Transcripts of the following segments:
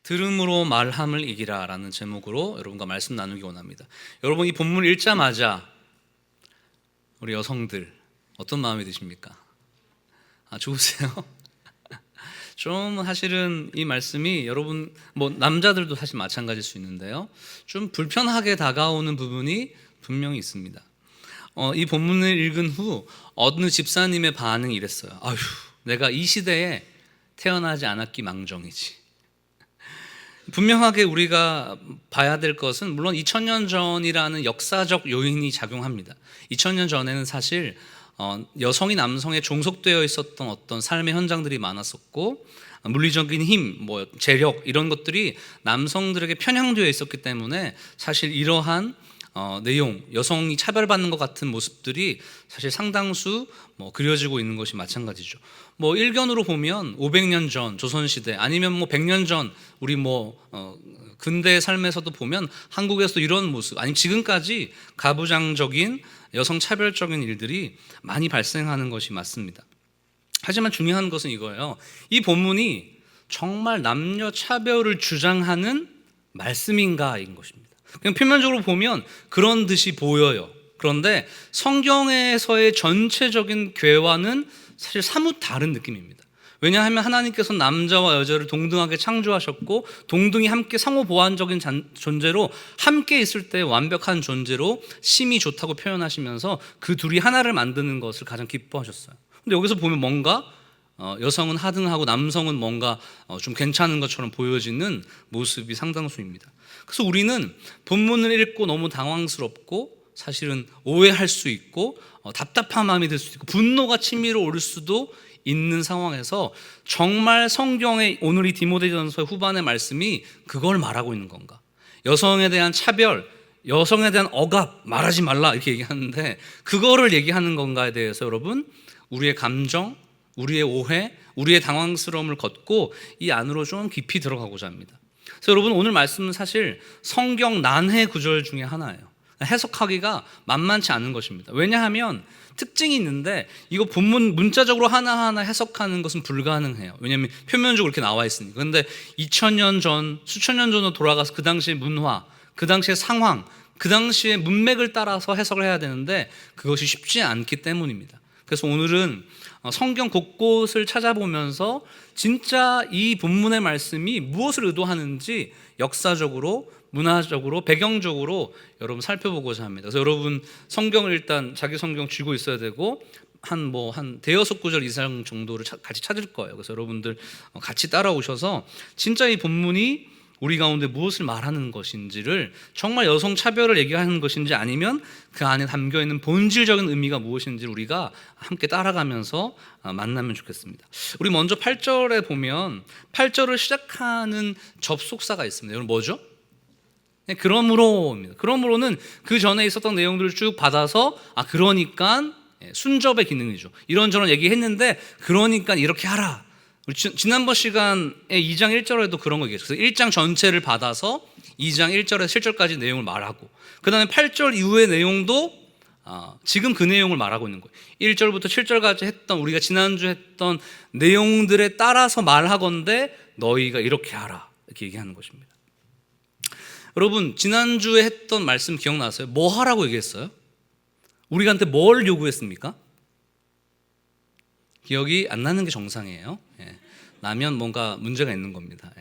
들음으로 말함을 이기라 라는 제목으로 여러분과 말씀 나누기 원합니다. 여러분, 이 본문 읽자마자 우리 여성들 어떤 마음이 드십니까? 좋으세요? 좀 사실은 이 말씀이 여러분, 남자들도 사실 마찬가지일 수 있는데요, 좀 불편하게 다가오는 부분이 분명히 있습니다. 이 본문을 읽은 후 어느 집사님의 반응이 이랬어요. 아휴, 내가 이 시대에 태어나지 않았기 망정이지. 분명하게 우리가 봐야 될 것은, 물론 2000년 전이라는 역사적 요인이 작용합니다. 2000년 전에는 사실 여성이 남성에 종속되어 있었던 어떤 삶의 현장들이 많았었고, 물리적인 힘, 재력, 이런 것들이 남성들에게 편향되어 있었기 때문에 사실 이러한 내용, 여성이 차별받는 것 같은 모습들이 사실 상당수 그려지고 있는 것이 마찬가지죠. 일견으로 보면 500년 전 조선시대, 아니면 100년 전 우리 근대 삶에서도 보면 한국에서도 이런 모습, 아니면 지금까지 가부장적인 여성 차별적인 일들이 많이 발생하는 것이 맞습니다. 하지만 중요한 것은 이거예요. 이 본문이 정말 남녀 차별을 주장하는 말씀인가인 것입니다. 그냥 표면적으로 보면 그런 듯이 보여요. 그런데 성경에서의 전체적인 궤와는 사실 사뭇 다른 느낌입니다. 왜냐하면 하나님께서 남자와 여자를 동등하게 창조하셨고, 동등히 함께 상호 보완적인 존재로 함께 있을 때 완벽한 존재로 심이 좋다고 표현하시면서 그 둘이 하나를 만드는 것을 가장 기뻐하셨어요. 근데 여기서 보면 뭔가 여성은 하등하고 남성은 뭔가 좀 괜찮은 것처럼 보여지는 모습이 상당수입니다. 그래서 우리는 본문을 읽고 너무 당황스럽고, 사실은 오해할 수 있고, 답답한 마음이 들 수도 있고, 분노가 치밀어 오를 수도 있는 상황에서 정말 성경의 오늘 이 디모데전서의 후반의 말씀이 그걸 말하고 있는 건가? 여성에 대한 차별, 여성에 대한 억압 말하지 말라 이렇게 얘기하는데, 그거를 얘기하는 건가에 대해서 여러분, 우리의 감정, 우리의 오해, 우리의 당황스러움을 걷고 이 안으로 좀 깊이 들어가고자 합니다. 그래서 여러분, 오늘 말씀은 사실 성경 난해 구절 중에 하나예요. 해석하기가 만만치 않은 것입니다. 왜냐하면 특징이 있는데, 이거 본문 문자적으로 하나하나 해석하는 것은 불가능해요. 왜냐하면 표면적으로 이렇게 나와 있으니까. 그런데 2000년 전, 수천 년 전으로 돌아가서 그 당시의 문화, 그 당시의 상황, 그 당시의 문맥을 따라서 해석을 해야 되는데 그것이 쉽지 않기 때문입니다. 그래서 오늘은 성경 곳곳을 찾아보면서 진짜 이 본문의 말씀이 무엇을 의도하는지 역사적으로, 문화적으로, 배경적으로 여러분 살펴보고자 합니다. 그래서 여러분 성경을 일단 자기 성경 쥐고 있어야 되고, 한 대여섯 구절 이상 정도를 같이 찾을 거예요. 그래서 여러분들 같이 따라오셔서 진짜 이 본문이 우리 가운데 무엇을 말하는 것인지를, 정말 여성 차별을 얘기하는 것인지, 아니면 그 안에 담겨있는 본질적인 의미가 무엇인지 우리가 함께 따라가면서 만나면 좋겠습니다. 우리 먼저 8절에 보면 8절을 시작하는 접속사가 있습니다. 여러분 뭐죠? 그러므로입니다. 그러므로는 그 전에 있었던 내용들을 쭉 받아서 그러니까 순접의 기능이죠. 이런저런 얘기했는데 그러니까 이렇게 하라. 우리 지난번 시간에 2장 1절에도 그런 거 얘기했어요. 그래서 1장 전체를 받아서 2장 1절에서 7절까지 내용을 말하고, 그 다음에 8절 이후의 내용도 지금 그 내용을 말하고 있는 거예요. 1절부터 7절까지 했던, 우리가 지난주 했던 내용들에 따라서 말하건대 너희가 이렇게 하라, 이렇게 얘기하는 것입니다. 여러분, 지난주에 했던 말씀 기억나세요? 뭐 하라고 얘기했어요? 우리한테 뭘 요구했습니까? 기억이 안 나는 게 정상이에요. 나면 뭔가 문제가 있는 겁니다.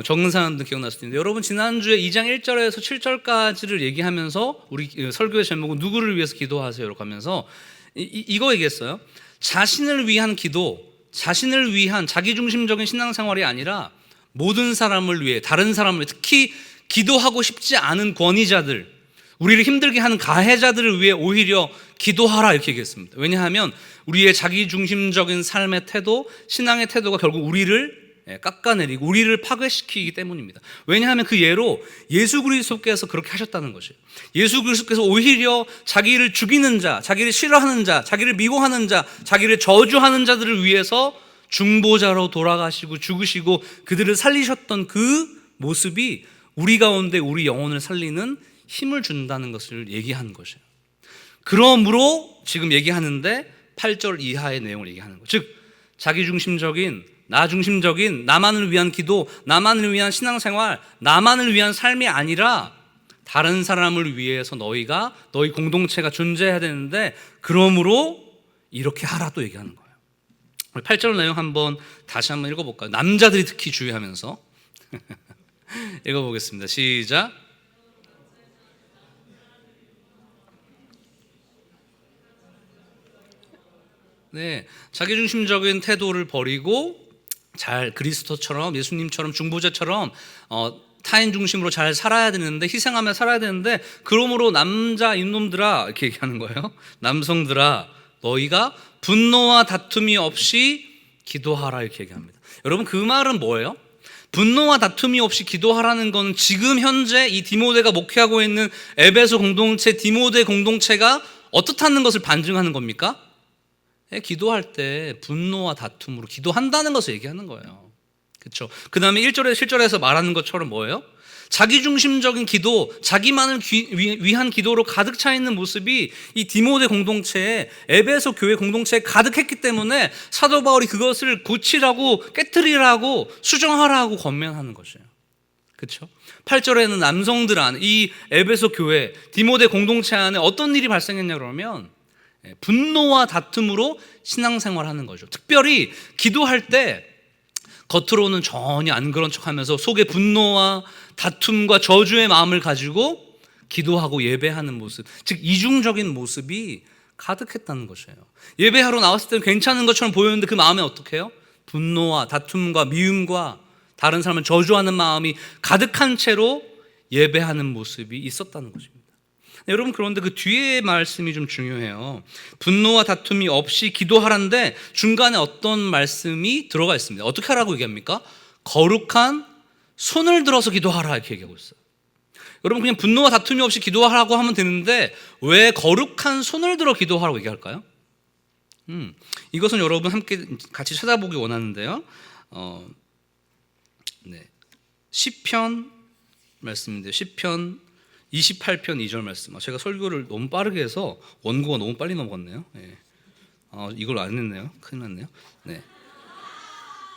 적는 사람도 기억날 수도 있는데, 여러분 지난주에 2장 1절에서 7절까지를 얘기하면서 우리 설교의 제목은 누구를 위해서 기도하세요? 이렇게 하면서 이거 얘기했어요. 자신을 위한 기도, 자신을 위한 자기중심적인 신앙생활이 아니라 모든 사람을 위해, 다른 사람을 위해, 특히 기도하고 싶지 않은 권위자들, 우리를 힘들게 하는 가해자들을 위해 오히려 기도하라 이렇게 얘기했습니다. 왜냐하면 우리의 자기중심적인 삶의 태도, 신앙의 태도가 결국 우리를 깎아내리고 우리를 파괴시키기 때문입니다. 왜냐하면 그 예로 예수 그리스도께서 그렇게 하셨다는 것이에요. 예수 그리스도께서 오히려 자기를 죽이는 자, 자기를 싫어하는 자, 자기를 미워하는 자, 자기를 저주하는 자들을 위해서 중보자로 돌아가시고 죽으시고 그들을 살리셨던 그 모습이 우리 가운데 우리 영혼을 살리는 힘을 준다는 것을 얘기하는 것이에요. 그러므로 지금 얘기하는데 8절 이하의 내용을 얘기하는 거예요. 즉 자기중심적인 나 중심적인 나만을 위한 기도, 나만을 위한 신앙생활, 나만을 위한 삶이 아니라 다른 사람을 위해서 너희 공동체가 존재해야 되는데 그러므로 이렇게 하라 또 얘기하는 거예요. 8절 내용 다시 한번 읽어볼까요? 남자들이 특히 주의하면서 읽어보겠습니다. 시작. 네, 자기중심적인 태도를 버리고 잘 그리스도처럼, 예수님처럼, 중보자처럼 타인 중심으로 잘 살아야 되는데, 희생하며 살아야 되는데, 그러므로 남자 이놈들아 이렇게 얘기하는 거예요. 남성들아 너희가 분노와 다툼이 없이 기도하라 이렇게 얘기합니다. 여러분, 그 말은 뭐예요? 분노와 다툼이 없이 기도하라는 건 지금 현재 이 디모데가 목회하고 있는 에베소 공동체, 디모데 공동체가 어떻다는 것을 반증하는 겁니까? 기도할 때 분노와 다툼으로 기도한다는 것을 얘기하는 거예요. 그렇죠? 그 다음에 1절에서 7절에서 말하는 것처럼 뭐예요? 자기중심적인 기도, 자기만을 위한 기도로 가득 차 있는 모습이 이 디모데 공동체에, 에베소 교회 공동체에 가득했기 때문에 사도 바울이 그것을 고치라고, 깨트리라고, 수정하라고 권면하는 것이에요. 그렇죠? 8절에는 남성들 안에, 이 에베소 교회, 디모데 공동체 안에 어떤 일이 발생했냐 그러면 분노와 다툼으로 신앙생활하는 거죠. 특별히 기도할 때 겉으로는 전혀 안 그런 척하면서 속에 분노와 다툼과 저주의 마음을 가지고 기도하고 예배하는 모습, 즉 이중적인 모습이 가득했다는 것이에요. 예배하러 나왔을 때는 괜찮은 것처럼 보였는데 그 마음에 어떻게 해요? 분노와 다툼과 미움과 다른 사람을 저주하는 마음이 가득한 채로 예배하는 모습이 있었다는 것입니다. 네, 여러분, 그런데 그 뒤에 말씀이 좀 중요해요. 분노와 다툼이 없이 기도하라는데 중간에 어떤 말씀이 들어가 있습니다. 어떻게 하라고 얘기합니까? 거룩한 손을 들어서 기도하라 이렇게 얘기하고 있어요. 여러분, 그냥 분노와 다툼이 없이 기도하라고 하면 되는데 왜 거룩한 손을 들어 기도하라고 얘기할까요? 이것은 여러분 함께 같이 찾아보기 원하는데요. 시편 말씀인데요. 시편 28편 2절 말씀. 제가 설교를 너무 빠르게 해서 원고가 너무 빨리 넘어갔네요. 네. 이걸 안 했네요. 큰일 났네요. 네.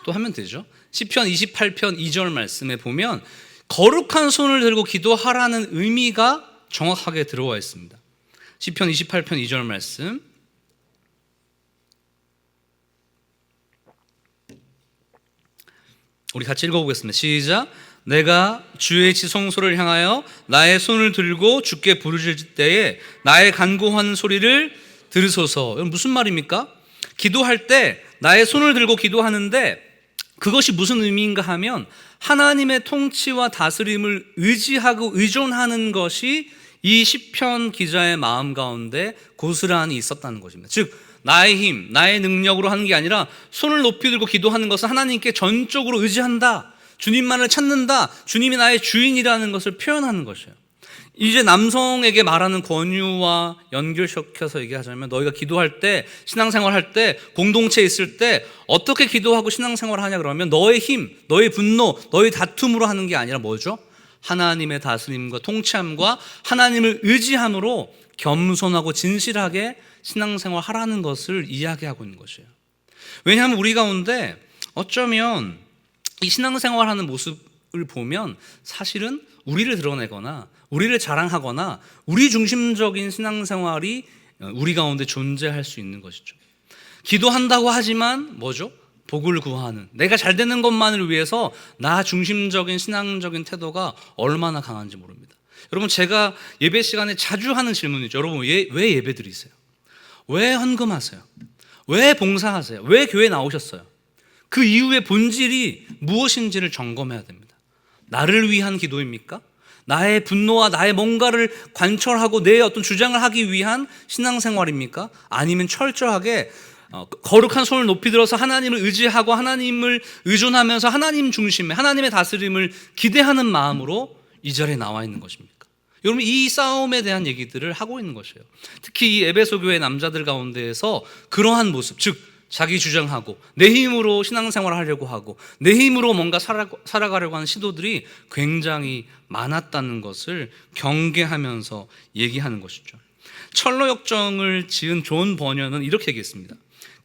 또 하면 되죠. 시편 28편 2절 말씀에 보면 거룩한 손을 들고 기도하라는 의미가 정확하게 들어와 있습니다. 시편 28편 2절 말씀. 우리 같이 읽어보겠습니다. 시작. 내가 주의 지성소를 향하여 나의 손을 들고 주께 부르짖을 때에 나의 간구하는 소리를 들으소서. 무슨 말입니까? 기도할 때 나의 손을 들고 기도하는데 그것이 무슨 의미인가 하면 하나님의 통치와 다스림을 의지하고 의존하는 것이 이 시편 기자의 마음 가운데 고스란히 있었다는 것입니다. 즉 나의 힘, 나의 능력으로 하는 게 아니라 손을 높이 들고 기도하는 것은 하나님께 전적으로 의지한다, 주님만을 찾는다, 주님이 나의 주인이라는 것을 표현하는 것이에요. 이제 남성에게 말하는 권유와 연결시켜서 얘기하자면 너희가 기도할 때, 신앙생활할 때, 공동체에 있을 때 어떻게 기도하고 신앙생활을 하냐 그러면 너의 힘, 너의 분노, 너의 다툼으로 하는 게 아니라 뭐죠? 하나님의 다스림과 통치함과 하나님을 의지함으로 겸손하고 진실하게 신앙생활 하라는 것을 이야기하고 있는 것이에요. 왜냐하면 우리 가운데 어쩌면 이 신앙생활하는 모습을 보면 사실은 우리를 드러내거나 우리를 자랑하거나 우리 중심적인 신앙생활이 우리 가운데 존재할 수 있는 것이죠. 기도한다고 하지만 뭐죠? 복을 구하는, 내가 잘 되는 것만을 위해서 나 중심적인 신앙적인 태도가 얼마나 강한지 모릅니다. 여러분, 제가 예배 시간에 자주 하는 질문이죠. 여러분, 왜 예배 드리세요? 왜 헌금하세요? 왜 봉사하세요? 왜 교회 나오셨어요? 그 이유의 본질이 무엇인지를 점검해야 됩니다. 나를 위한 기도입니까? 나의 분노와 나의 뭔가를 관철하고 내 어떤 주장을 하기 위한 신앙생활입니까? 아니면 철저하게 거룩한 손을 높이 들어서 하나님을 의지하고 하나님을 의존하면서 하나님 중심에 하나님의 다스림을 기대하는 마음으로 이 자리에 나와 있는 것입니까? 여러분, 이 싸움에 대한 얘기들을 하고 있는 것이에요. 특히 이 에베소 교회 남자들 가운데에서 그러한 모습, 즉 자기 주장하고 내 힘으로 신앙생활을 하려고 하고 내 힘으로 뭔가 살아가려고 하는 시도들이 굉장히 많았다는 것을 경계하면서 얘기하는 것이죠. 철로 역정을 지은 존 버녀는 이렇게 얘기했습니다.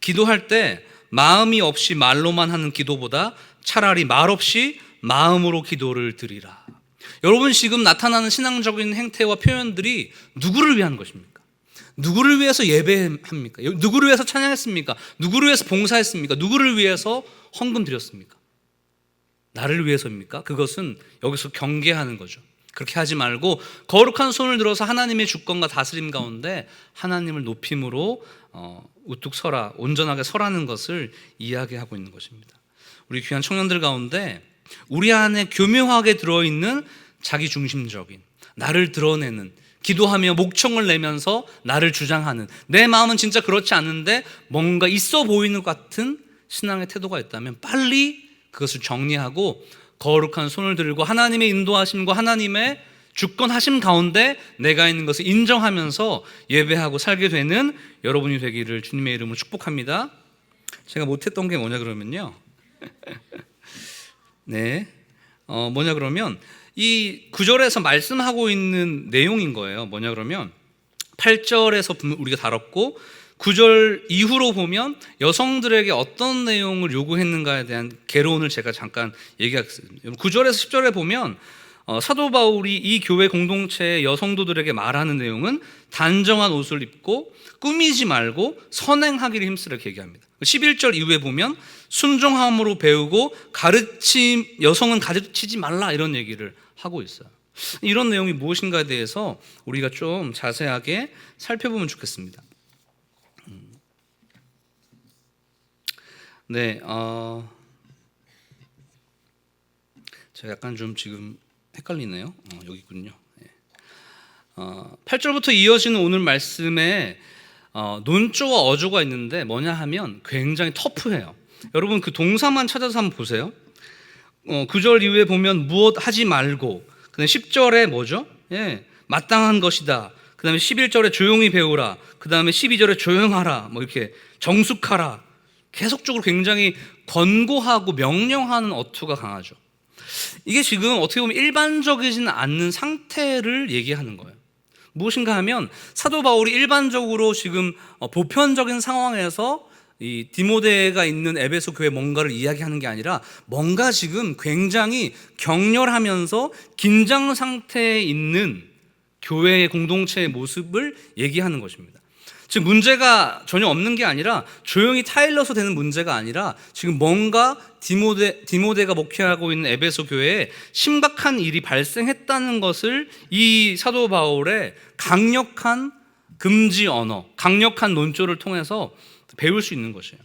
기도할 때 마음이 없이 말로만 하는 기도보다 차라리 말 없이 마음으로 기도를 드리라. 여러분, 지금 나타나는 신앙적인 행태와 표현들이 누구를 위한 것입니까? 누구를 위해서 예배합니까? 누구를 위해서 찬양했습니까? 누구를 위해서 봉사했습니까? 누구를 위해서 헌금 드렸습니까? 나를 위해서입니까? 그것은 여기서 경계하는 거죠. 그렇게 하지 말고 거룩한 손을 들어서 하나님의 주권과 다스림 가운데 하나님을 높임으로 우뚝 서라, 온전하게 서라는 것을 이야기하고 있는 것입니다. 우리 귀한 청년들 가운데 우리 안에 교묘하게 들어있는 자기중심적인, 나를 드러내는, 기도하며 목청을 내면서 나를 주장하는, 내 마음은 진짜 그렇지 않은데 뭔가 있어 보이는 것 같은 신앙의 태도가 있다면 빨리 그것을 정리하고 거룩한 손을 들고 하나님의 인도하심과 하나님의 주권하심 가운데 내가 있는 것을 인정하면서 예배하고 살게 되는 여러분이 되기를 주님의 이름으로 축복합니다. 제가 못했던 게 뭐냐 그러면요, 뭐냐 그러면 이 9절에서 말씀하고 있는 내용인 거예요. 뭐냐 그러면 8절에서 우리가 다뤘고 9절 이후로 보면 여성들에게 어떤 내용을 요구했는가에 대한 개론을 제가 잠깐 얘기하겠습니다. 9절에서 10절에 보면 사도 바울이 이 교회 공동체의 여성도들에게 말하는 내용은 단정한 옷을 입고 꾸미지 말고 선행하기를 힘쓰라고 얘기합니다. 11절 이후에 보면 순종함으로 배우고 여성은 가르치지 말라, 이런 얘기를 하고 있어요. 이런 내용이 무엇인가에 대해서 우리가 좀 자세하게 살펴보면 좋겠습니다. 제가 약간 좀 지금 헷갈리네요. 여기 있군요. 8절부터 이어지는 오늘 말씀에 논조와 어조가 있는데 뭐냐 하면 굉장히 터프해요. 여러분, 그 동사만 찾아서 한번 보세요. 9절 이후에 보면 무엇 하지 말고, 그 다음에 10절에 뭐죠? 마땅한 것이다. 그 다음에 11절에 조용히 배우라. 그 다음에 12절에 조용하라. 뭐 이렇게 정숙하라. 계속적으로 굉장히 권고하고 명령하는 어투가 강하죠. 이게 지금 어떻게 보면 일반적이지는 않는 상태를 얘기하는 거예요. 무엇인가 하면 사도 바울이 일반적으로 지금 보편적인 상황에서 이 디모데가 있는 에베소 교회 뭔가를 이야기하는 게 아니라 뭔가 지금 굉장히 격렬하면서 긴장 상태에 있는 교회의 공동체의 모습을 얘기하는 것입니다. 즉 문제가 전혀 없는 게 아니라 조용히 타일러서 되는 문제가 아니라 지금 뭔가 디모데가 목회하고 있는 에베소 교회에 심각한 일이 발생했다는 것을 이 사도 바울의 강력한 금지 언어, 강력한 논조를 통해서 배울 수 있는 것이에요.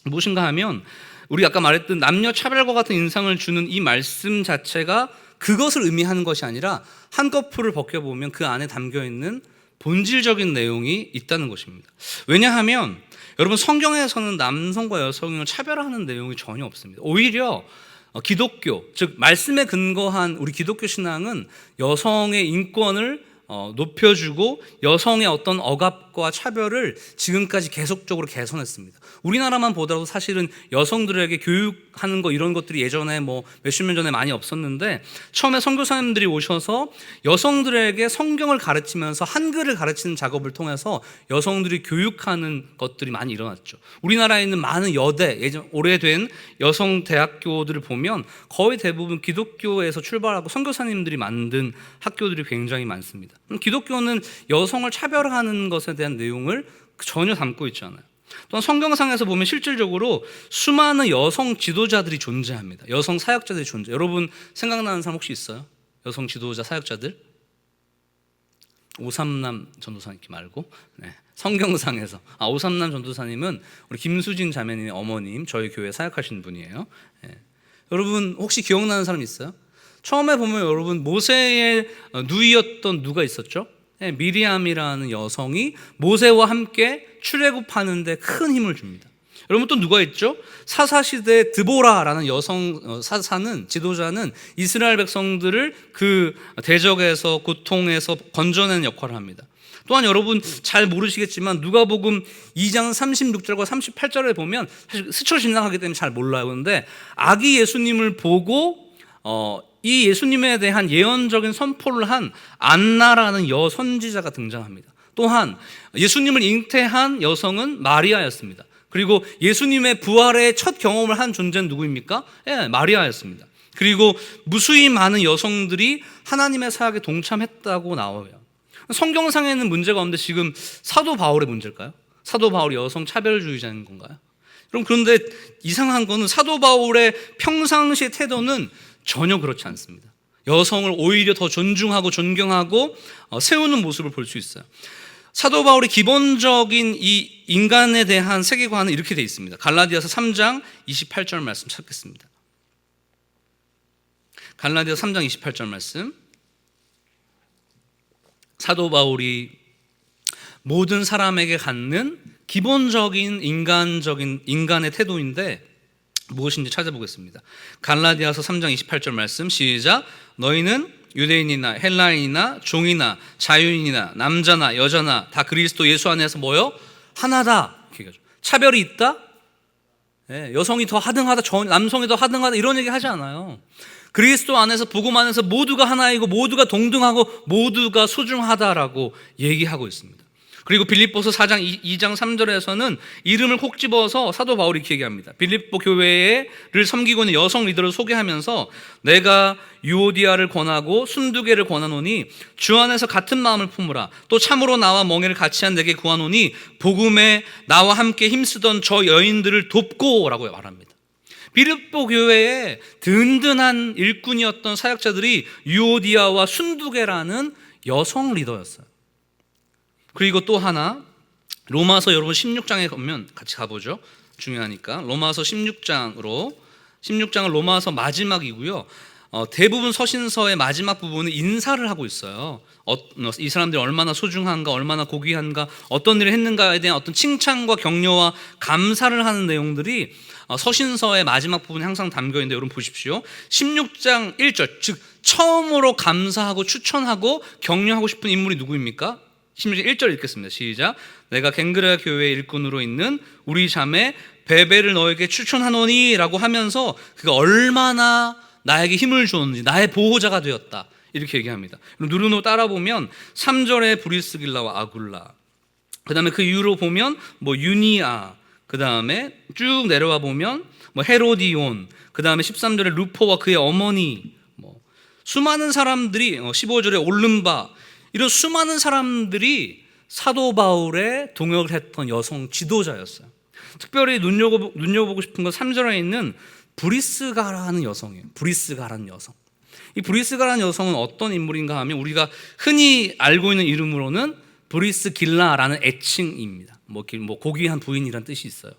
무엇인가 하면 우리 아까 말했던 남녀 차별과 같은 인상을 주는 이 말씀 자체가 그것을 의미하는 것이 아니라 한꺼풀을 벗겨보면 그 안에 담겨있는 본질적인 내용이 있다는 것입니다. 왜냐하면 여러분, 성경에서는 남성과 여성을 차별하는 내용이 전혀 없습니다. 오히려 기독교, 즉 말씀에 근거한 우리 기독교 신앙은 여성의 인권을 높여주고 여성의 어떤 억압과 차별을 지금까지 계속적으로 개선했습니다. 우리나라만 보더라도 사실은 여성들에게 교육하는 거 이런 것들이 예전에 몇십 년 전에 많이 없었는데 처음에 선교사님들이 오셔서 여성들에게 성경을 가르치면서 한글을 가르치는 작업을 통해서 여성들이 교육하는 것들이 많이 일어났죠. 우리나라에 있는 많은 여대, 오래된 여성 대학교들을 보면 거의 대부분 기독교에서 출발하고 선교사님들이 만든 학교들이 굉장히 많습니다. 기독교는 여성을 차별하는 것에 대한 내용을 전혀 담고 있지 않아요. 또한 성경상에서 보면 실질적으로 수많은 여성 지도자들이 존재합니다. 여성 사역자들이 여러분 생각나는 사람 혹시 있어요? 여성 지도자 사역자들? 오삼남 전도사님 말고 성경상에서 오삼남 전도사님은 우리 김수진 자매님의 어머님, 저희 교회 사역하신 분이에요. 여러분 혹시 기억나는 사람 있어요? 처음에 보면 여러분 모세의 누이였던 누가 있었죠? 미리암이라는 여성이 모세와 함께 출애굽하는데 큰 힘을 줍니다. 여러분 또 누가 있죠? 사사시대 드보라라는 여성 사사는, 지도자는 이스라엘 백성들을 그 대적에서 고통에서 건져내는 역할을 합니다. 또한 여러분 잘 모르시겠지만 누가복음 2장 36절과 38절에 보면 사실 스쳐 지나가기 때문에 잘 몰라요. 그런데 아기 예수님을 보고 이 예수님에 대한 예언적인 선포를 한 안나라는 여선지자가 등장합니다. 또한 예수님을 잉태한 여성은 마리아였습니다. 그리고 예수님의 부활의 첫 경험을 한 존재는 누구입니까? 예, 마리아였습니다. 그리고 무수히 많은 여성들이 하나님의 사역에 동참했다고 나와요. 성경상에는 문제가 없는데 지금 사도 바울의 문제일까요? 사도 바울이 여성 차별주의자인 건가요? 그럼 그런데 이상한 거는 사도 바울의 평상시의 태도는 전혀 그렇지 않습니다. 여성을 오히려 더 존중하고 존경하고 세우는 모습을 볼 수 있어요. 사도 바울의 기본적인 이 인간에 대한 세계관은 이렇게 되어 있습니다. 갈라디아서 3장 28절 말씀 찾겠습니다. 갈라디아서 3장 28절 말씀. 사도 바울이 모든 사람에게 갖는 기본적인 인간의 태도인데 무엇인지 찾아보겠습니다. 갈라디아서 3장 28절 말씀 시작. 너희는 유대인이나 헬라인이나 종이나 자유인이나 남자나 여자나 다 그리스도 예수 안에서 뭐요? 하나다. 차별이 있다? 네, 여성이 더 하등하다, 남성이 더 하등하다 이런 얘기 하지 않아요. 그리스도 안에서 복음 안에서 모두가 하나이고 모두가 동등하고 모두가 소중하다라고 얘기하고 있습니다. 그리고 빌립보서 4장 2장 3절에서는 이름을 콕 집어서 사도 바울이 이렇게 얘기합니다. 빌립보 교회를 섬기고 있는 여성 리더를 소개하면서 내가 유오디아를 권하고 순두개를 권하노니 주 안에서 같은 마음을 품으라. 또 참으로 나와 멍에를 같이 한 내게 구하노니 복음에 나와 함께 힘쓰던 저 여인들을 돕고 라고 말합니다. 빌립보 교회의 든든한 일꾼이었던 사역자들이 유오디아와 순두개라는 여성 리더였어요. 그리고 또 하나 로마서 여러분 16장에 보면 같이 가보죠. 중요하니까 로마서 16장은 로마서 마지막이고요. 대부분 서신서의 마지막 부분은 인사를 하고 있어요. 이 사람들이 얼마나 소중한가, 얼마나 고귀한가, 어떤 일을 했는가에 대한 어떤 칭찬과 격려와 감사를 하는 내용들이 서신서의 마지막 부분에 항상 담겨 있는데 여러분 보십시오. 16장 1절, 즉 처음으로 감사하고 추천하고 격려하고 싶은 인물이 누구입니까? 16장 1절 읽겠습니다. 시작. 내가 갱그레아 교회의 일꾼으로 있는 우리 자매 베베를 너에게 추천하노니 라고 하면서 그가 얼마나 나에게 힘을 주었는지, 나의 보호자가 되었다 이렇게 얘기합니다. 누르노 따라보면 3절에 브리스길라와 아굴라, 그 다음에 그 이후로 보면 유니아, 그 다음에 쭉 내려와 보면 헤로디온, 그 다음에 13절에 루포와 그의 어머니, 수많은 사람들이 15절에 올름바, 이런 수많은 사람들이 사도 바울의 동역을 했던 여성 지도자였어요. 특별히 눈여보고 싶은 건 3절에 있는 브리스가라는 여성이에요. 브리스가라는 여성. 이 브리스가라는 여성은 어떤 인물인가 하면 우리가 흔히 알고 있는 이름으로는 브리스길라라는 애칭입니다. 고귀한 부인이라는 뜻이 있어요.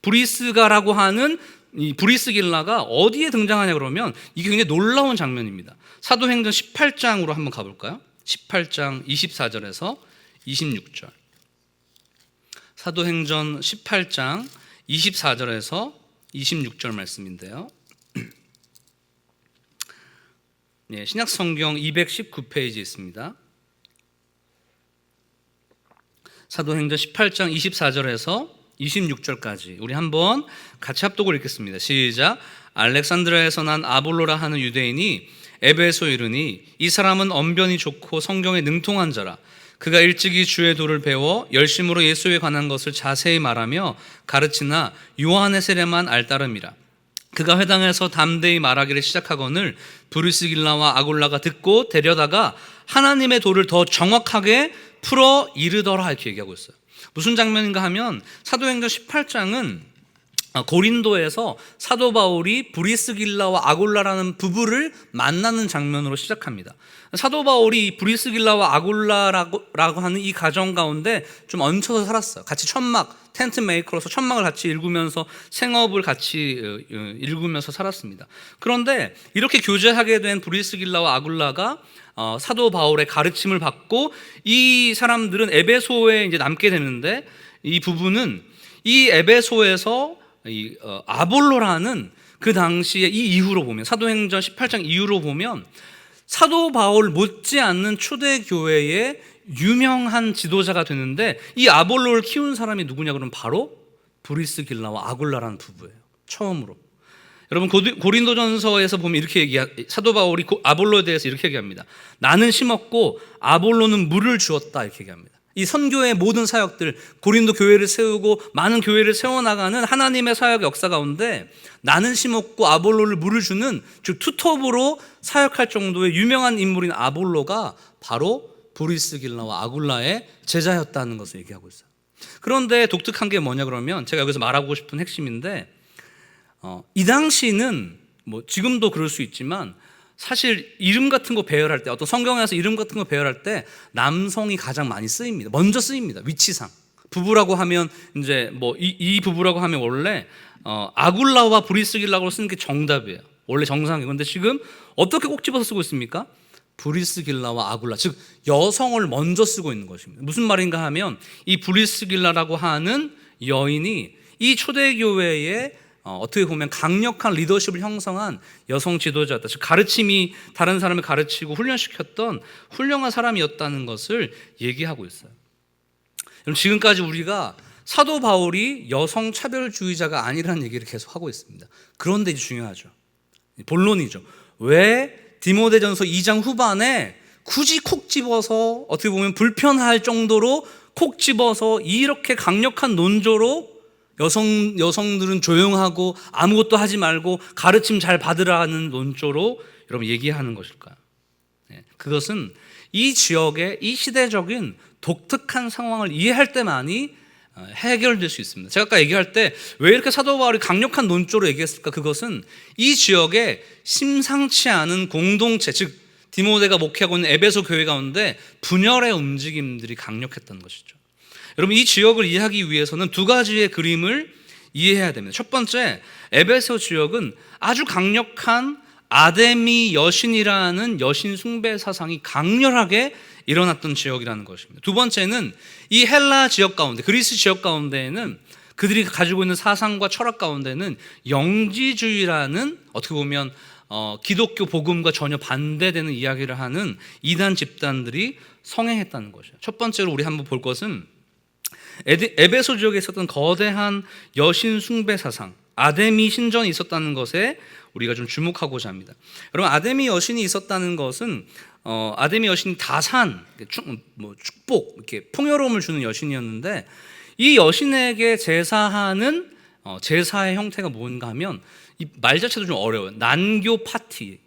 브리스가라고 하는 이 브리스길라가 어디에 등장하냐 그러면 이게 굉장히 놀라운 장면입니다. 사도행전 18장으로 한번 가볼까요? 18장 24절에서 26절. 사도행전 18장 24절에서 26절 말씀인데요. 네, 신약성경 219페이지에 있습니다. 사도행전 18장 24절에서 26절까지 우리 한번 같이 합독을 읽겠습니다. 시작. 알렉산드라에서 난 아볼로라 하는 유대인이 에베소 이르니 이 사람은 언변이 좋고 성경에 능통한 자라. 그가 일찍이 주의 도를 배워 열심으로 예수에 관한 것을 자세히 말하며 가르치나 요한의 세례만 알따름이라. 그가 회당에서 담대히 말하기를 시작하거늘 브리스길라와 아굴라가 듣고 데려다가 하나님의 도를 더 정확하게 풀어 이르더라 이렇게 얘기하고 있어요. 무슨 장면인가 하면 사도행전 18장은 고린도에서 사도 바울이 브리스길라와 아굴라라는 부부를 만나는 장면으로 시작합니다. 사도 바울이 브리스길라와 아굴라라고 하는 이 가정 가운데 좀 얹혀서 살았어요. 같이 천막, 텐트 메이커로서 천막을 같이 일구면서 생업을 같이 일구면서 살았습니다. 그런데 이렇게 교제하게 된 브리스길라와 아굴라가 사도 바울의 가르침을 받고 이 사람들은 에베소에 이제 남게 되는데 이 부부는 이 에베소에서 아볼로라는 그 당시에 이 이후로 보면 사도행전 18장 이후로 보면 사도 바울 못지않는 초대교회의 유명한 지도자가 되는데 이 아볼로를 키운 사람이 누구냐 그러면 바로 브리스길라와 아굴라라는 부부예요. 처음으로. 여러분 고린도전서에서 보면 이렇게 사도 바울이 아볼로에 대해서 이렇게 얘기합니다. 나는 심었고 아볼로는 물을 주었다 이렇게 얘기합니다. 이 선교의 모든 사역들, 고린도 교회를 세우고 많은 교회를 세워나가는 하나님의 사역 역사 가운데 나는 심었고 아볼로를 물을 주는, 즉 투톱으로 사역할 정도의 유명한 인물인 아볼로가 바로 브리스길라와 아굴라의 제자였다는 것을 얘기하고 있어요. 그런데 독특한 게 뭐냐 그러면, 제가 여기서 말하고 싶은 핵심인데, 이 당시는 뭐 지금도 그럴 수 있지만 사실 이름 같은 거 배열할 때, 어떤 성경에서 이름 같은 거 배열할 때 남성이 가장 많이 쓰입니다. 먼저 쓰입니다. 위치상. 부부라고 하면 이제 뭐 이 부부라고 하면 원래 아굴라와 브리스길라고 쓰는 게 정답이에요. 원래 정상이에요. 근데 지금 어떻게 꼭 집어서 쓰고 있습니까? 브리스길라와 아굴라, 즉 여성을 먼저 쓰고 있는 것입니다. 무슨 말인가 하면 이 브리스길라라고 하는 여인이 이 초대교회의 어떻게 보면 강력한 리더십을 형성한 여성 지도자였다. 즉 가르침이 다른 사람을 가르치고 훈련시켰던 훌륭한 사람이었다는 것을 얘기하고 있어요. 지금까지 우리가 사도 바울이 여성 차별주의자가 아니라는 얘기를 계속 하고 있습니다. 그런데 이제 중요하죠. 본론이죠. 왜 디모데전서 2장 후반에 굳이 콕 집어서, 어떻게 보면 불편할 정도로 콕 집어서 이렇게 강력한 논조로 여성들은 조용하고 아무것도 하지 말고 가르침 잘 받으라는 논조로 여러분 얘기하는 것일까요? 그것은 이 지역의 이 시대적인 독특한 상황을 이해할 때만이 해결될 수 있습니다. 제가 아까 얘기할 때 왜 이렇게 사도 바울이 강력한 논조로 얘기했을까? 그것은 이 지역에 심상치 않은 공동체, 즉 디모데가 목회하고 있는 에베소 교회 가운데 분열의 움직임들이 강력했다는 것이죠. 여러분, 이 지역을 이해하기 위해서는 두 가지의 그림을 이해해야 됩니다. 첫 번째, 에베소 지역은 아주 강력한 아데미 여신이라는 여신 숭배 사상이 강렬하게 일어났던 지역이라는 것입니다. 두 번째는 이 헬라 지역 가운데, 그리스 지역 가운데에는 그들이 가지고 있는 사상과 철학 가운데는 영지주의라는, 어떻게 보면 기독교 복음과 전혀 반대되는 이야기를 하는 이단 집단들이 성행했다는 것이죠. 첫 번째로 우리 한번 볼 것은 에베소 지역에 있었던 거대한 여신 숭배 사상, 아데미 신전이 있었다는 것에 우리가 좀 주목하고자 합니다. 여러분, 아데미 여신이 있었다는 것은 아데미 여신이 다산, 축복, 이렇게 풍요로움을 주는 여신이었는데, 이 여신에게 제사하는 제사의 형태가 뭔가 하면, 이 말 자체도 좀 어려워요. 난교 파티.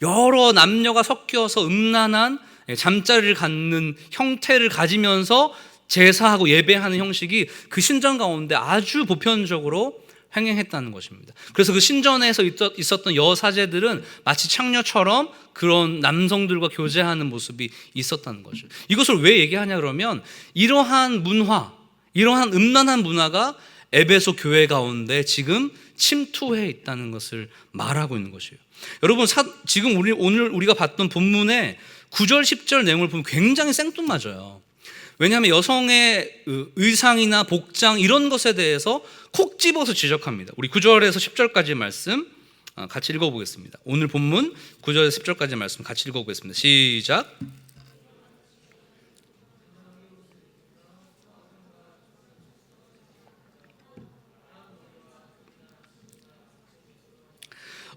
여러 남녀가 섞여서 음란한 잠자리를 갖는 형태를 가지면서 제사하고 예배하는 형식이 그 신전 가운데 아주 보편적으로 행행했다는 것입니다. 그래서 그 신전에서 있었던 여사제들은 마치 창녀처럼 그런 남성들과 교제하는 모습이 있었다는 거죠. 이것을 왜 얘기하냐 그러면, 이러한 문화, 이러한 음란한 문화가 에베소 교회 가운데 지금 침투해 있다는 것을 말하고 있는 것이에요. 여러분, 지금 오늘 우리가 봤던 본문의 9절 10절 내용을 보면 굉장히 생뚱맞아요. 왜냐하면 여성의 의상이나 복장 이런 것에 대해서 콕 집어서 지적합니다. 우리 9절에서 10절까지 말씀 같이 읽어보겠습니다. 오늘 본문 9절에서 10절까지 말씀 같이 읽어보겠습니다. 시작.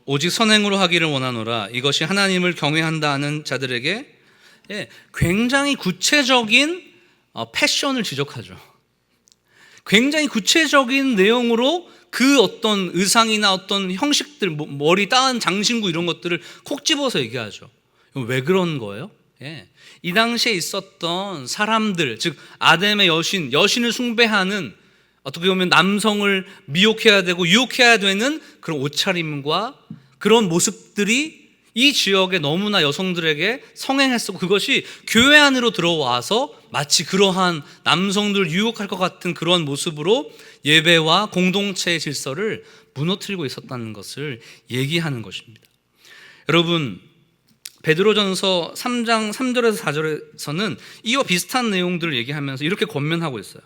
오직 선행으로 하기를 원하노라. 이것이 하나님을 경외한다는 자들에게 굉장히 구체적인 패션을 지적하죠. 굉장히 구체적인 내용으로 그 어떤 의상이나 어떤 형식들, 머리 따은 장신구 이런 것들을 콕 집어서 얘기하죠. 왜 그런 거예요? 이 당시에 있었던 사람들, 즉 아담의 여신을 숭배하는, 어떻게 보면 남성을 미혹해야 되고 유혹해야 되는 그런 옷차림과 그런 모습들이 이 지역의 너무나 여성들에게 성행했었고, 그것이 교회 안으로 들어와서 마치 그러한 남성들을 유혹할 것 같은 그런 모습으로 예배와 공동체의 질서를 무너뜨리고 있었다는 것을 얘기하는 것입니다. 여러분, 베드로전서 3장 3절에서 4절에서는 이와 비슷한 내용들을 얘기하면서 이렇게 권면하고 있어요.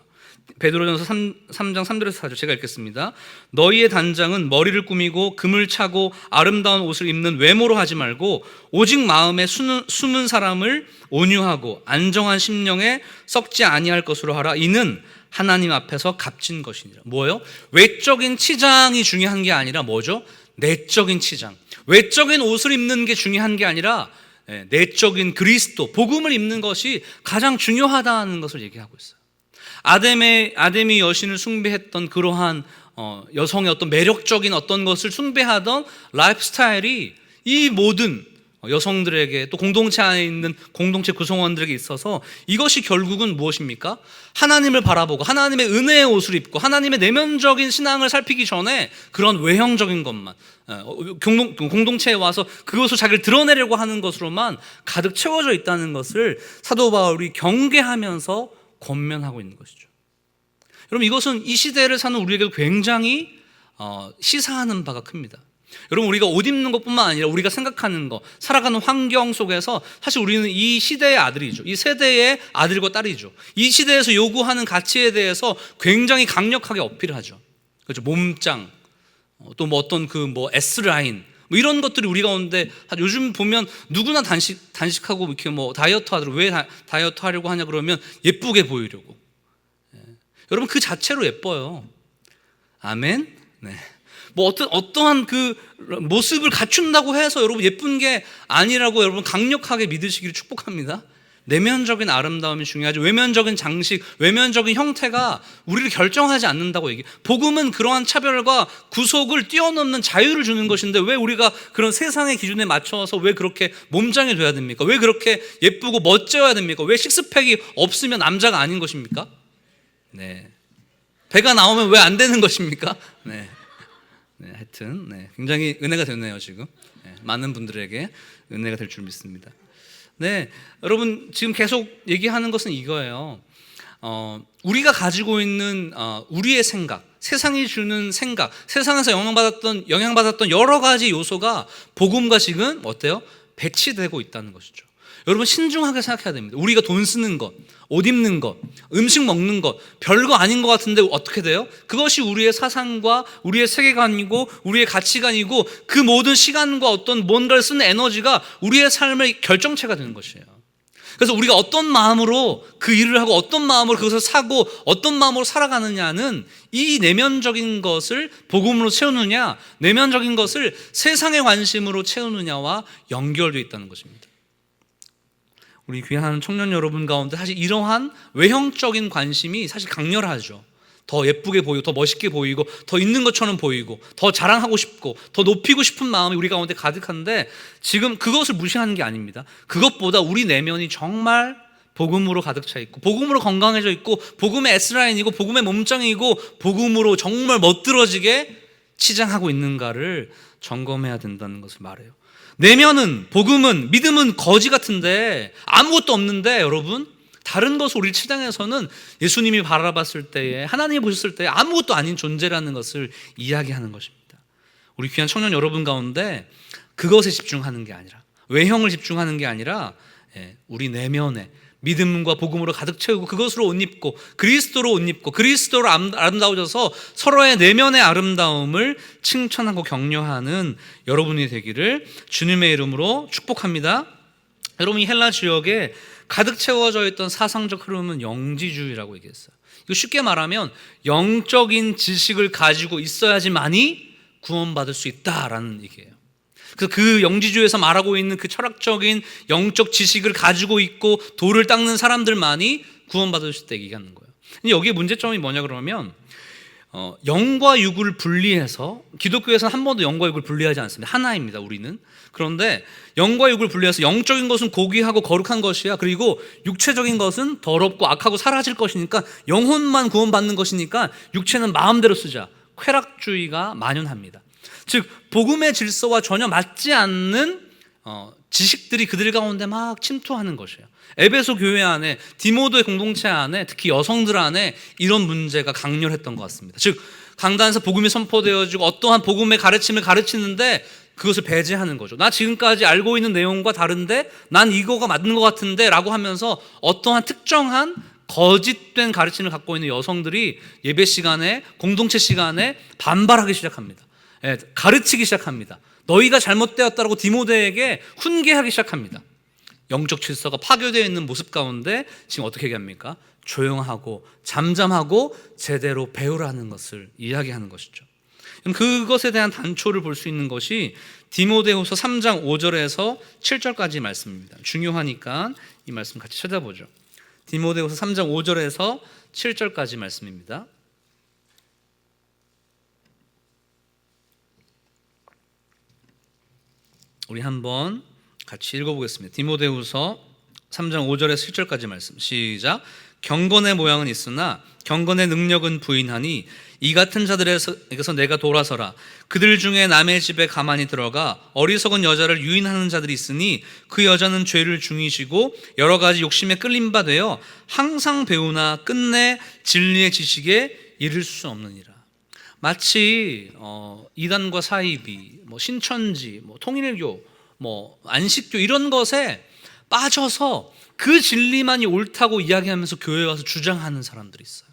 베드로전서 3장 3절에서 4절 제가 읽겠습니다. 너희의 단장은 머리를 꾸미고 금을 차고 아름다운 옷을 입는 외모로 하지 말고 오직 마음에 숨은 사람을 온유하고 안정한 심령에 썩지 아니할 것으로 하라. 이는 하나님 앞에서 값진 것이니라. 뭐예요? 외적인 치장이 중요한 게 아니라 뭐죠? 내적인 치장. 외적인 옷을 입는 게 중요한 게 아니라 내적인 그리스도, 복음을 입는 것이 가장 중요하다는 것을 얘기하고 있어요. 아담이 여신을 숭배했던 그러한 여성의 어떤 매력적인 어떤 것을 숭배하던 라이프 스타일이 이 모든 여성들에게 또 공동체 안에 있는 공동체 구성원들에게 있어서 이것이 결국은 무엇입니까? 하나님을 바라보고 하나님의 은혜의 옷을 입고 하나님의 내면적인 신앙을 살피기 전에 그런 외형적인 것만 공동체에 와서 그것을 자기를 드러내려고 하는 것으로만 가득 채워져 있다는 것을 사도 바울이 경계하면서 권면하고 있는 것이죠. 여러분, 이것은 이 시대를 사는 우리에게 굉장히 시사하는 바가 큽니다. 여러분, 우리가 옷 입는 것뿐만 아니라 우리가 생각하는 것, 살아가는 환경 속에서 사실 우리는 이 시대의 아들이죠. 이 세대의 아들과 딸이죠. 이 시대에서 요구하는 가치에 대해서 굉장히 강력하게 어필을 하죠. 그렇죠. 몸짱, 또 뭐 어떤 S라인, 이런 것들이 우리 가운데 요즘 보면 누구나 단식하고 이렇게 다이어트 하더라도 왜 다이어트 하려고 하냐 그러면 예쁘게 보이려고. 여러분, 그 자체로 예뻐요. 아멘. 네. 어떠한 그 모습을 갖춘다고 해서 여러분 예쁜 게 아니라고 여러분 강력하게 믿으시기를 축복합니다. 내면적인 아름다움이 중요하죠. 외면적인 장식, 외면적인 형태가 우리를 결정하지 않는다고 얘기해요. 복음은 그러한 차별과 구속을 뛰어넘는 자유를 주는 것인데 왜 우리가 그런 세상의 기준에 맞춰서 왜 그렇게 몸짱이 돼야 됩니까? 왜 그렇게 예쁘고 멋져야 됩니까? 왜 식스팩이 없으면 남자가 아닌 것입니까? 네. 배가 나오면 왜 안 되는 것입니까? 네. 하여튼 굉장히 은혜가 됐네요. 지금 많은 분들에게 은혜가 될 줄 믿습니다. 네, 여러분, 지금 계속 얘기하는 것은 이거예요. 우리가 가지고 있는 우리의 생각, 세상이 주는 생각, 세상에서 영향받았던 여러 가지 요소가 복음과 지금 어때요? 배치되고 있다는 것이죠. 여러분, 신중하게 생각해야 됩니다. 우리가 돈 쓰는 것, 옷 입는 것, 음식 먹는 것, 별거 아닌 것 같은데 어떻게 돼요? 그것이 우리의 사상과 우리의 세계관이고 우리의 가치관이고 그 모든 시간과 어떤 뭔가를 쓰는 에너지가 우리의 삶의 결정체가 되는 것이에요. 그래서 우리가 어떤 마음으로 그 일을 하고 어떤 마음으로 그것을 사고 어떤 마음으로 살아가느냐는 이 내면적인 것을 복음으로 채우느냐, 내면적인 것을 세상의 관심으로 채우느냐와 연결되어 있다는 것입니다. 우리 귀한 청년 여러분 가운데 사실 이러한 외형적인 관심이 사실 강렬하죠. 더 예쁘게 보이고 더 멋있게 보이고 더 있는 것처럼 보이고 더 자랑하고 싶고 더 높이고 싶은 마음이 우리 가운데 가득한데 지금 그것을 무시하는 게 아닙니다. 그것보다 우리 내면이 정말 복음으로 가득 차 있고 복음으로 건강해져 있고 복음의 S라인이고 복음의 몸짱이고 복음으로 정말 멋들어지게 치장하고 있는가를 점검해야 된다는 것을 말해요. 내면은, 복음은, 믿음은 거지 같은데 아무것도 없는데 여러분, 다른 것을 우리 치장해서는 예수님이 바라봤을 때에, 하나님이 보셨을 때에 아무것도 아닌 존재라는 것을 이야기하는 것입니다. 우리 귀한 청년 여러분 가운데 그것에 집중하는 게 아니라, 외형을 집중하는 게 아니라 우리 내면에 믿음과 복음으로 가득 채우고 그것으로 옷 입고 그리스도로 옷 입고 그리스도로 아름다워져서 서로의 내면의 아름다움을 칭찬하고 격려하는 여러분이 되기를 주님의 이름으로 축복합니다. 여러분, 이 헬라 지역에 가득 채워져 있던 사상적 흐름은 영지주의라고 얘기했어요. 이거 쉽게 말하면 영적인 지식을 가지고 있어야지만이 구원받을 수 있다라는 얘기예요. 그래서 그 영지주의에서 말하고 있는 그 철학적인 영적 지식을 가지고 있고 돌을 닦는 사람들만이 구원받을 수 있다 얘기하는 거예요. 근데 여기에 문제점이 뭐냐 그러면 영과 육을 분리해서, 기독교에서는 한 번도 영과 육을 분리하지 않습니다. 하나입니다, 우리는. 그런데 영과 육을 분리해서 영적인 것은 고귀하고 거룩한 것이야, 그리고 육체적인 것은 더럽고 악하고 사라질 것이니까 영혼만 구원받는 것이니까 육체는 마음대로 쓰자, 쾌락주의가 만연합니다. 즉 복음의 질서와 전혀 맞지 않는 지식들이 그들 가운데 막 침투하는 것이에요. 에베소 교회 안에, 디모데의 공동체 안에, 특히 여성들 안에 이런 문제가 강렬했던 것 같습니다. 즉 강단에서 복음이 선포되어지고 어떠한 복음의 가르침을 가르치는데 그것을 배제하는 거죠. 나 지금까지 알고 있는 내용과 다른데 난 이거가 맞는 것 같은데 라고 하면서 어떠한 특정한 거짓된 가르침을 갖고 있는 여성들이 예배 시간에, 공동체 시간에 반발하기 시작합니다. 가르치기 시작합니다. 너희가 잘못되었다라고 디모데에게 훈계하기 시작합니다. 영적 질서가 파괴되어 있는 모습 가운데 지금 어떻게 얘기합니까? 조용하고 잠잠하고 제대로 배우라는 것을 이야기하는 것이죠. 그것에 대한 단초를 볼 수 있는 것이 디모데후서 3장 5절에서 7절까지 말씀입니다. 중요하니까 이 말씀 같이 찾아보죠. 디모데후서 3장 5절에서 7절까지 말씀입니다. 우리 한번 같이 읽어보겠습니다. 디모데후서 3장 5절에서 7절까지 말씀. 시작. 경건의 모양은 있으나 경건의 능력은 부인하니 이 같은 자들에게서 내가 돌아서라. 그들 중에 남의 집에 가만히 들어가 어리석은 여자를 유인하는 자들이 있으니 그 여자는 죄를 중이시고 여러 가지 욕심에 끌린 바 되어 항상 배우나 끝내 진리의 지식에 이를 수 없느니라. 마치 이단과 사이비, 신천지, 통일교, 안식교 이런 것에 빠져서 그 진리만이 옳다고 이야기하면서 교회에 와서 주장하는 사람들이 있어요.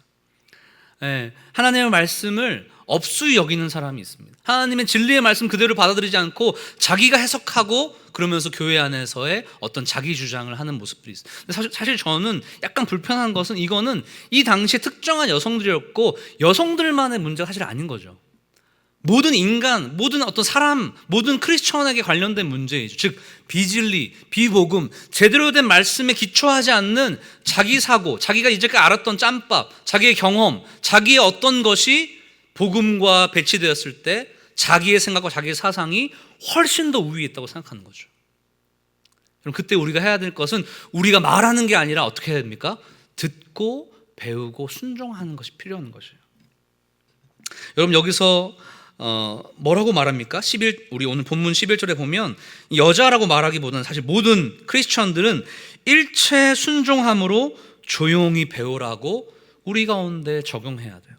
하나님의 말씀을 업수히 여기는 사람이 있습니다. 하나님의 진리의 말씀 그대로 받아들이지 않고 자기가 해석하고 그러면서 교회 안에서의 어떤 자기 주장을 하는 모습들이 있어요. 사실 저는 약간 불편한 것은 이거는 이 당시에 특정한 여성들이었고 여성들만의 문제가 사실 아닌 거죠. 모든 인간, 모든 어떤 사람, 모든 크리스천에게 관련된 문제이죠. 즉 비진리, 비복음, 제대로 된 말씀에 기초하지 않는 자기 사고, 자기가 이제까지 알았던 짬밥, 자기의 경험, 자기의 어떤 것이 복음과 배치되었을 때 자기의 생각과 자기의 사상이 훨씬 더 우위에 있다고 생각하는 거죠. 그럼 그때 우리가 해야 될 것은 우리가 말하는 게 아니라 어떻게 해야 됩니까? 듣고 배우고 순종하는 것이 필요한 것이에요. 여러분 여기서 뭐라고 말합니까? 우리 오늘 본문 11절에 보면 여자라고 말하기보다는 사실 모든 크리스천들은 일체 순종함으로 조용히 배우라고 우리 가운데 적용해야 돼요.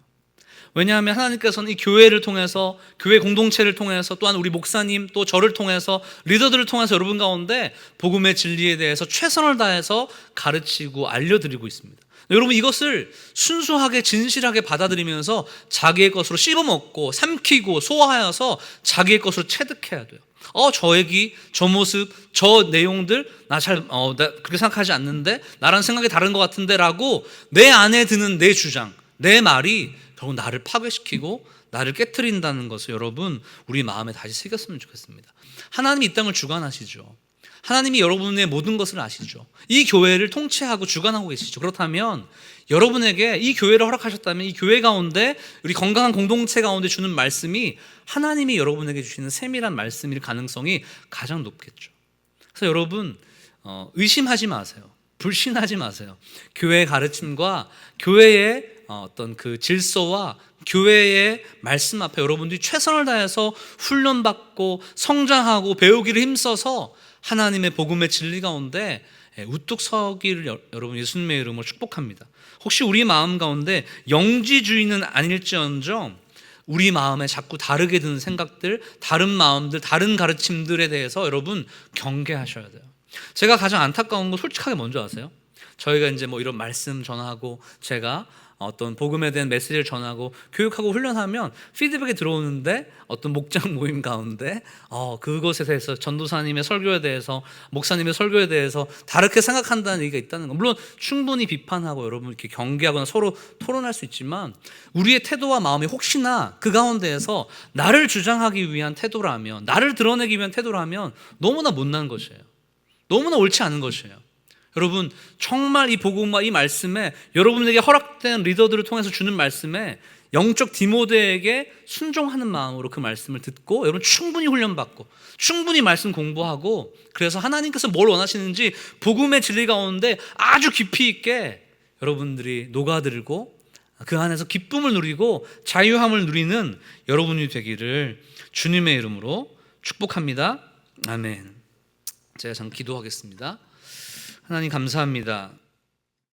왜냐하면 하나님께서는 이 교회를 통해서, 교회 공동체를 통해서, 또한 우리 목사님, 또 저를 통해서, 리더들을 통해서 여러분 가운데 복음의 진리에 대해서 최선을 다해서 가르치고 알려드리고 있습니다. 여러분 이것을 순수하게 진실하게 받아들이면서 자기의 것으로 씹어먹고 삼키고 소화하여서 자기의 것으로 체득해야 돼요. 저 얘기, 저 모습, 저 내용들 나 그렇게 생각하지 않는데, 나랑 생각이 다른 것 같은데 라고 내 안에 드는 내 주장, 내 말이 결국 나를 파괴시키고 나를 깨트린다는 것을 여러분 우리 마음에 다시 새겼으면 좋겠습니다. 하나님이 이 땅을 주관하시죠. 하나님이 여러분의 모든 것을 아시죠. 이 교회를 통치하고 주관하고 계시죠. 그렇다면 여러분에게 이 교회를 허락하셨다면 이 교회 가운데, 우리 건강한 공동체 가운데 주는 말씀이 하나님이 여러분에게 주시는 세밀한 말씀일 가능성이 가장 높겠죠. 그래서 여러분 의심하지 마세요. 불신하지 마세요. 교회의 가르침과 교회의 어떤 그 질서와 교회의 말씀 앞에 여러분들이 최선을 다해서 훈련받고 성장하고 배우기를 힘써서 하나님의 복음의 진리 가운데 우뚝 서기를 여러분 예수님의 이름으로 축복합니다. 혹시 우리 마음 가운데 영지주의는 아닐지언정 우리 마음에 자꾸 다르게 드는 생각들, 다른 마음들, 다른 가르침들에 대해서 여러분 경계하셔야 돼요. 제가 가장 안타까운 거 솔직하게 뭔지 아세요? 저희가 이제 이런 말씀 전하고 제가 어떤 복음에 대한 메시지를 전하고 교육하고 훈련하면 피드백이 들어오는데 어떤 목장 모임 가운데 그것에 대해서 전도사님의 설교에 대해서, 목사님의 설교에 대해서 다르게 생각한다는 얘기가 있다는 거, 물론 충분히 비판하고 여러분 이렇게 경계하거나 서로 토론할 수 있지만 우리의 태도와 마음이 혹시나 그 가운데에서 나를 주장하기 위한 태도라면, 나를 드러내기 위한 태도라면 너무나 못난 것이에요. 너무나 옳지 않은 것이에요. 여러분 정말 이 복음과 이 말씀에, 여러분에게 허락된 리더들을 통해서 주는 말씀에 영적 디모데에게 순종하는 마음으로 그 말씀을 듣고 여러분 충분히 훈련받고 충분히 말씀 공부하고, 그래서 하나님께서 뭘 원하시는지 복음의 진리 가운데 아주 깊이 있게 여러분들이 녹아들고 그 안에서 기쁨을 누리고 자유함을 누리는 여러분이 되기를 주님의 이름으로 축복합니다. 아멘. 제가 잠깐 기도하겠습니다. 하나님 감사합니다.